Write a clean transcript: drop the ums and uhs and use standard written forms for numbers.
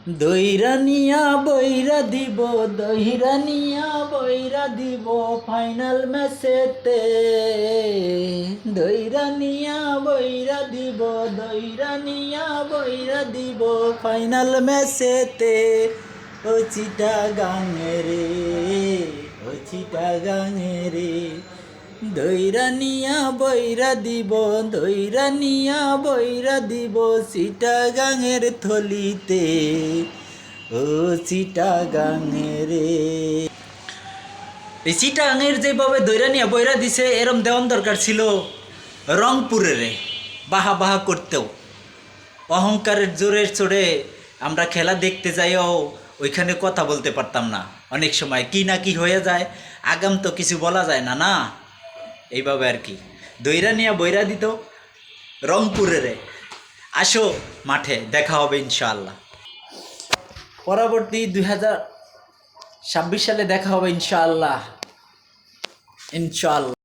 দৈরানিয়া বইরা দিব, দৈরানিয়া বইরা দিব ফাইনাল ম্যাচেতে। দৈরানিয়া বইরা দিব, দৈরানিয়া বইরা দিব ফাইনাল ম্যাচেতে। ও চিটাগাঙে রে, ও চিটাগাঙে রে, দৈরানিয়া বইরা দিব, দৈরানিয়া বইরা দিব চিটাগাঙের থলিতে। ও চিটাগাঙে রে। এই চিটাগাঙের যেভাবে দৈরানিয়া বইরা দিছে এরম দেওয়ান দরকার ছিল রংপুরে রে, বাহা বাহা করতেও। অহংকারের জোরে চড়ে আমরা খেলা দেখতে যাইও ওইখানে কথা বলতে পারতাম না। অনেক সময় কি না কি হয়ে যায়, আগাম তো কিছু বলা যায় না না। এইভাবে আর কি দৈরানিয়া বইরা দিত রংপুরের। আসো মাঠে দেখা হবে ইনশাআল্লাহ। পরবর্তী 2026 সালে দেখা হবে ইনশাআল্লাহ, ইনশাআল্লাহ।